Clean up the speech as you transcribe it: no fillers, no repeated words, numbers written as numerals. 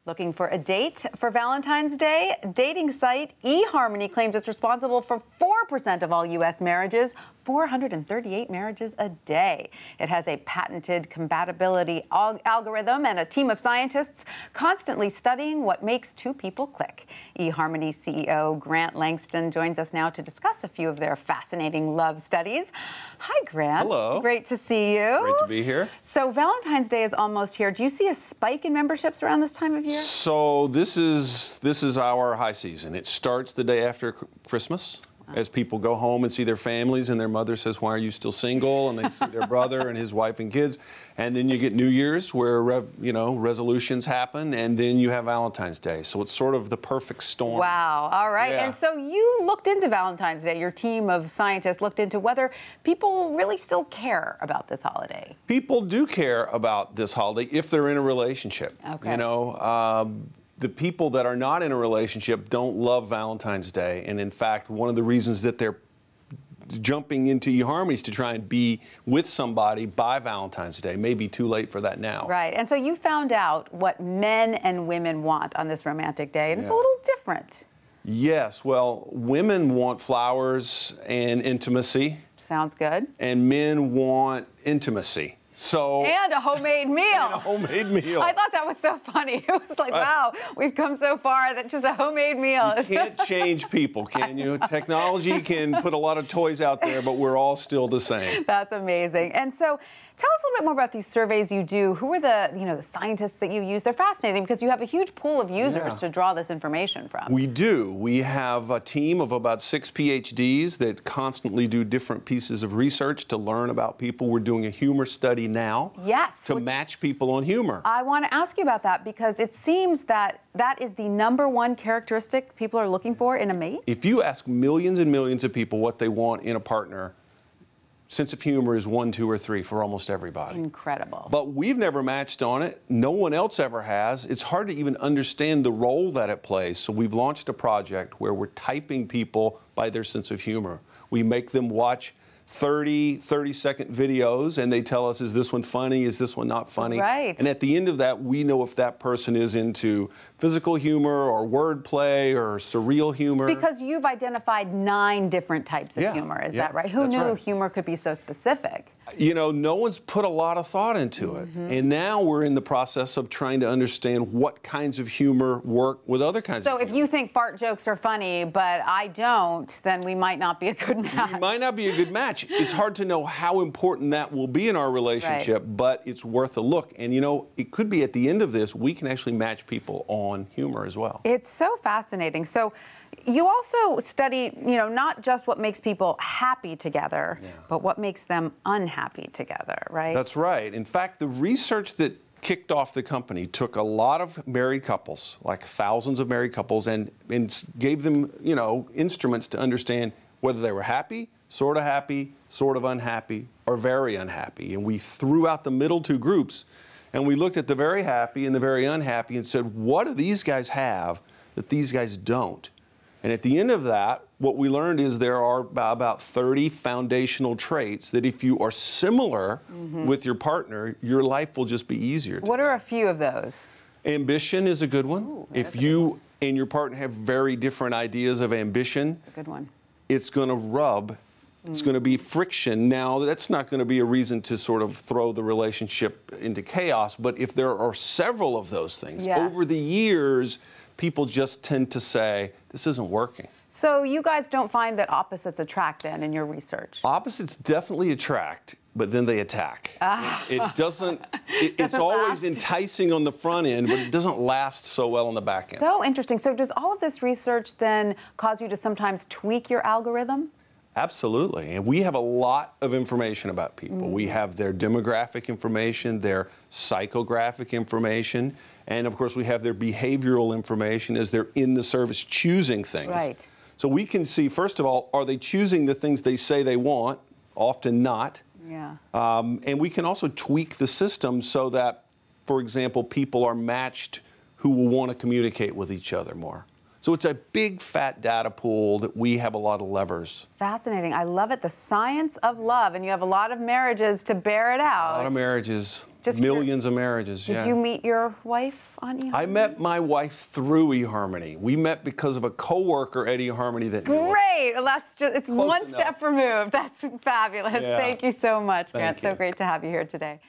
Looking for a date for Valentine's Day? Dating site eHarmony claims it's responsible for 4% of all U.S. marriages, 438 marriages a day. It has a patented compatibility algorithm and a team of scientists constantly studying what makes two people click. eHarmony CEO Grant Langston joins us now to discuss a few of their fascinating love studies. Hi, Grant. Hello. Great to see you. Great to be here. So Valentine's Day is almost here. Do you see a spike in memberships around this time of year? So this is our high season. It starts the day after Christmas, as people go home and see their families, and their mother says, "Why are you still single?" And they see their brother and his wife and kids. And then you get New Year's, where resolutions happen, and then you have Valentine's Day. So it's sort of the perfect storm. Wow. All right. Yeah. And so you looked into Valentine's Day. Your team of scientists looked into whether people really still care about this holiday. People do care about this holiday if they're in a relationship. Okay. The people that are not in a relationship don't love Valentine's Day. And in fact, one of the reasons that they're jumping into eHarmony is to try and be with somebody by Valentine's Day. May be too late for that now. Right. And so you found out what men and women want on this romantic day, and it's a little different. Yes. Well, women want flowers and intimacy. Sounds good. And men want intimacy. And a homemade meal. And a homemade meal. I thought that was so funny. It was like, wow, we've come so far that just a homemade meal. You can't change people, can you? Technology can put a lot of toys out there, but we're all still the same. That's amazing. And so tell us a little bit more about these surveys you do. Who are the scientists that you use? They're fascinating because you have a huge pool of users to draw this information from. We do. We have a team of about 6 PhDs that constantly do different pieces of research to learn about people. We're doing a humor study now to match people on humor. I want to ask you about that because it seems that that is the #1 characteristic people are looking for in a mate. If you ask millions and millions of people what they want in a partner, sense of humor is 1, 2, or 3 for almost everybody. Incredible. But we've never matched on it. No one else ever has. It's hard to even understand the role that it plays. So we've launched a project where we're typing people by their sense of humor. We make them watch 30-second videos, and they tell us, is this one funny? Is this one not funny? Right. And at the end of that, we know if that person is into physical humor or wordplay or surreal humor. Because you've identified 9 different types of humor, is that right? Who knew humor could be so specific? No one's put a lot of thought into it. And now we're in the process of trying to understand what kinds of humor work with other kinds of humor. So if you think fart jokes are funny, but I don't, then we might not be a good match. We might not be a good match. It's hard to know how important that will be in our relationship, but it's worth a look. And it could be at the end of this, we can actually match people on humor as well. It's so fascinating. So you also study, not just what makes people happy together, but what makes them unhappy together, right? That's right. In fact, the research that kicked off the company took a lot of married couples, like thousands of married couples, and gave them, instruments to understand whether they were happy, sort of unhappy, or very unhappy. And we threw out the middle 2 groups, and we looked at the very happy and the very unhappy and said, what do these guys have that these guys don't? And at the end of that, what we learned is there are about 30 foundational traits that if you are similar with your partner, your life will just be easier. What are a few of those? Ambition is a good one. Ooh, if you and your partner have very different ideas of ambition, that's a good one. It's going to rub. It's going to be friction. Now, that's not going to be a reason to sort of throw the relationship into chaos, but if there are several of those things, over the years, people just tend to say, this isn't working. So you guys don't find that opposites attract then in your research? Opposites definitely attract, but then they attack. It doesn't, it's always enticing on the front end, but it doesn't last so well on the back end. So interesting. So does all of this research then cause you to sometimes tweak your algorithm? Absolutely. And we have a lot of information about people. We have their demographic information, their psychographic information, and of course we have their behavioral information as they're in the service choosing things. Right. So we can see, first of all, are they choosing the things they say they want? Often not. Yeah. And we can also tweak the system so that, for example, people are matched who will want to communicate with each other more. So it's a big, fat data pool that we have a lot of levers. Fascinating. I love it. The science of love. And you have a lot of marriages to bear it out. A lot of marriages. Just millions of marriages. Did you meet your wife on eHarmony? I met my wife through eHarmony. We met because of a coworker at eHarmony that knew us. Great. Well, that's just, it's Close one enough. step removed. That's fabulous. Yeah. Thank you so much, Grant. Thank you. So great to have you here today.